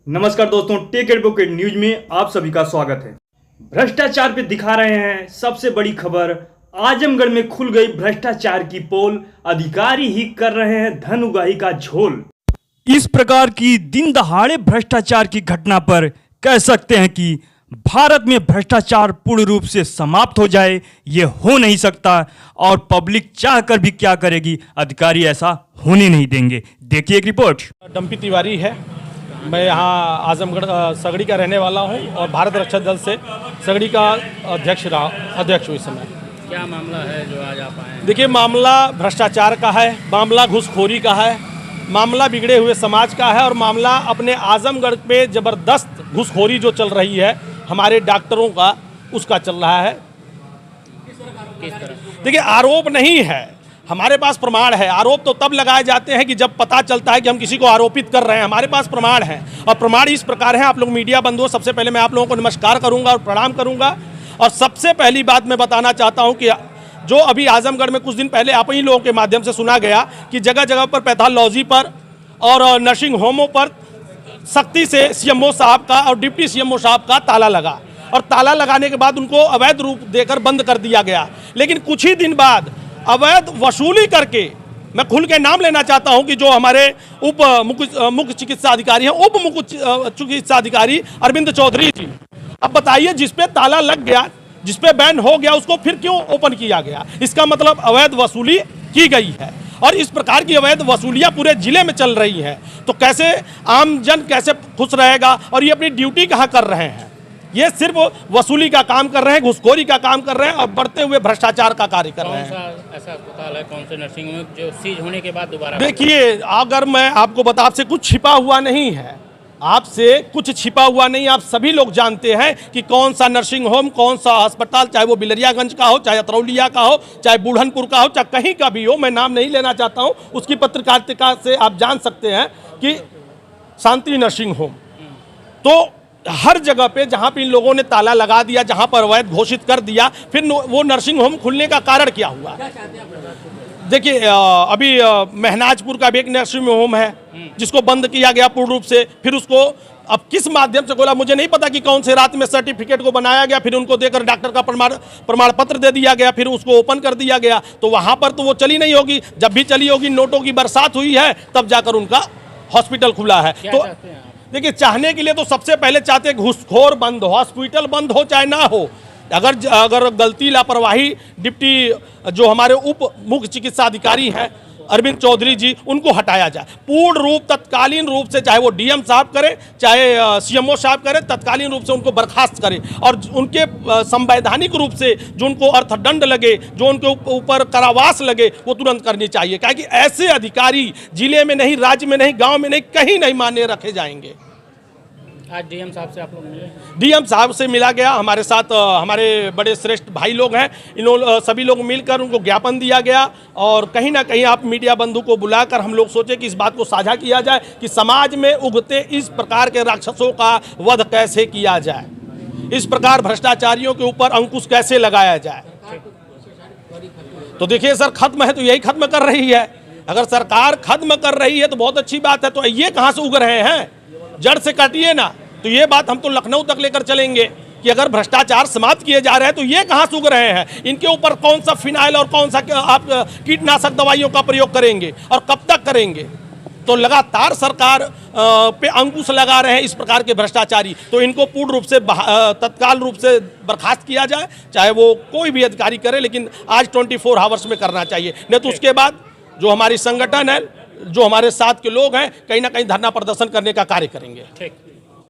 नमस्कार दोस्तों, take advocate news में आप सभी का स्वागत है। भ्रष्टाचार पे दिखा रहे हैं सबसे बड़ी खबर। आजमगढ़ में खुल गई भ्रष्टाचार की पोल, अधिकारी ही कर रहे हैं धन उगाही का झोल। इस प्रकार की दिन दहाड़े भ्रष्टाचार की घटना पर कह सकते हैं कि भारत में भ्रष्टाचार पूर्ण रूप से समाप्त हो जाए ये हो नहीं सकता, और पब्लिक चाह कर भी क्या करेगी, अधिकारी ऐसा होने नहीं देंगे। देखिए एक रिपोर्ट। डम्पी तिवारी है, मैं यहाँ आजमगढ़ सगड़ी का रहने वाला हूँ और भारत रक्षा दल से सगड़ी का अध्यक्ष हूँ इस समय। क्या मामला है जो आज आप आए हैं? देखिए, मामला भ्रष्टाचार का है, मामला घूसखोरी का है, मामला बिगड़े हुए समाज का है और मामला अपने आजमगढ़ पे ज़बरदस्त घूसखोरी जो चल रही है हमारे डॉक्टरों का, उसका चल रहा है। किस तरह? देखिए, आरोप नहीं है, हमारे पास प्रमाण है। आरोप तो तब लगाए जाते हैं कि जब पता चलता है कि हम किसी को आरोपित कर रहे हैं। हमारे पास प्रमाण है और प्रमाण इस प्रकार है। आप लोग मीडिया बंधुओं, सबसे पहले मैं आप लोगों को नमस्कार करूंगा और प्रणाम करूंगा। और सबसे पहली बात मैं बताना चाहता हूं कि जो अभी आजमगढ़ में कुछ दिन पहले आप ही लोगों के माध्यम से सुना गया कि जगह जगह पर पैथोलॉजी पर और नर्सिंग होमों पर सख्ती से सीएमओ साहब का और डिप्टी सीएमओ साहब का ताला लगा, और ताला लगाने के बाद उनको अवैध रूप देकर बंद कर दिया गया। लेकिन कुछ ही दिन बाद अवैध वसूली करके, मैं खुल के नाम लेना चाहता हूं कि जो हमारे उप मुख्य चिकित्सा अधिकारी हैं, उप मुख्य चिकित्सा अधिकारी अरविंद चौधरी जी, अब बताइए, जिस पे ताला लग गया, जिस पे बैन हो गया, उसको फिर क्यों ओपन किया गया? इसका मतलब अवैध वसूली की गई है और इस प्रकार की अवैध वसूलियां पूरे जिले में चल रही हैं। तो कैसे आम जन कैसे खुश रहेगा? और ये अपनी ड्यूटी कहाँ कर रहे हैं? ये सिर्फ वसूली का काम कर रहे हैं, घुसखोरी का काम कर रहे हैं और बढ़ते हुए भ्रष्टाचार का कार्य कर रहे हैं। कौन सा ऐसा अस्पताल है, कौन से नर्सिंग होम जो सीज होने के बाद दोबारा? देखिए, अगर मैं आपको बता, आपसे कुछ छिपा हुआ नहीं है, आपसे कुछ छिपा हुआ नहीं। आप सभी लोग जानते हैं कि कौन सा नर्सिंग होम, कौन सा अस्पताल, चाहे वो बिलरियागंज का हो, चाहे अतरौलिया का हो, चाहे बूढ़नपुर का हो, चाहे कहीं का भी हो, मैं नाम नहीं लेना चाहता हूं, उसकी पत्रकारिता से आप जान सकते हैं कि शांति नर्सिंग होम। तो हर जगह पे जहां पे इन लोगों ने ताला लगा दिया, जहां पर अवैध घोषित कर दिया, फिर वो नर्सिंग होम खुलने का कारण क्या हुआ? देखिए, अभी महनाजपुर का भी एक नर्सिंग होम है जिसको बंद किया गया पूर्ण रूप से। फिर उसको अब किस माध्यम से खोला मुझे नहीं पता कि कौन से रात में सर्टिफिकेट को बनाया गया, फिर उनको देकर डॉक्टर का प्रमाण पत्र दे दिया गया, फिर उसको ओपन कर दिया गया। तो वहां पर तो वो चली नहीं होगी। जब भी चली होगी, नोटों की बरसात हुई है, तब जाकर उनका हॉस्पिटल खुला है। तो देखिए, चाहने के लिए तो सबसे पहले चाहते हैं घूसखोर बंद हो, हॉस्पिटल बंद हो चाहे ना हो। अगर गलती लापरवाही डिप्टी जो हमारे उप मुख्य चिकित्सा अधिकारी हैं अरविंद चौधरी जी, उनको हटाया जाए पूर्ण रूप, तत्कालीन रूप से, चाहे वो डीएम साहब करें, चाहे सीएमओ साहब करें, तत्कालीन रूप से उनको बर्खास्त करें और उनके संवैधानिक रूप से जो उनको अर्थदंड लगे, जो उनके ऊपर कारावास लगे, वो तुरंत करनी चाहिए। क्योंकि ऐसे अधिकारी जिले में नहीं, राज्य में नहीं, गांव में नहीं, कहीं नहीं मान्य रखे जाएंगे। आज डीएम साहब से आप लोग मिले? डीएम साहब से मिला गया, हमारे साथ हमारे बड़े श्रेष्ठ भाई लोग हैं, इन्होंने सभी लोग मिलकर उनको ज्ञापन दिया गया। और कहीं ना कहीं आप मीडिया बंधु को बुलाकर हम लोग सोचे कि इस बात को साझा किया जाए कि समाज में उगते इस प्रकार के राक्षसों का वध कैसे किया जाए, इस प्रकार भ्रष्टाचारियों के ऊपर अंकुश कैसे लगाया जाए। तो देखिए सर, खत्म है तो यही खत्म कर रही है। अगर सरकार खत्म कर रही है तो बहुत अच्छी बात है। तो ये कहाँ से उग रहे हैं? जड़ से काटिए ना। तो ये बात हम तो लखनऊ तक लेकर चलेंगे कि अगर भ्रष्टाचार समाप्त किए जा रहे हैं तो ये कहाँ से उग रहे हैं? इनके ऊपर कौन सा फिनाइल और कौन सा आप कीटनाशक दवाइयों का प्रयोग करेंगे और कब तक करेंगे? तो लगातार सरकार पे अंकुश लगा रहे हैं इस प्रकार के भ्रष्टाचारी। तो इनको पूर्ण रूप से तत्काल रूप से बर्खास्त किया जाए, चाहे वो कोई भी अधिकारी करे, लेकिन आज 24 आवर्स में करना चाहिए। नहीं तो उसके बाद जो हमारी संगठन है, जो हमारे साथ के लोग हैं, कहीं ना कहीं धरना प्रदर्शन करने का कार्य करेंगे। ठीक।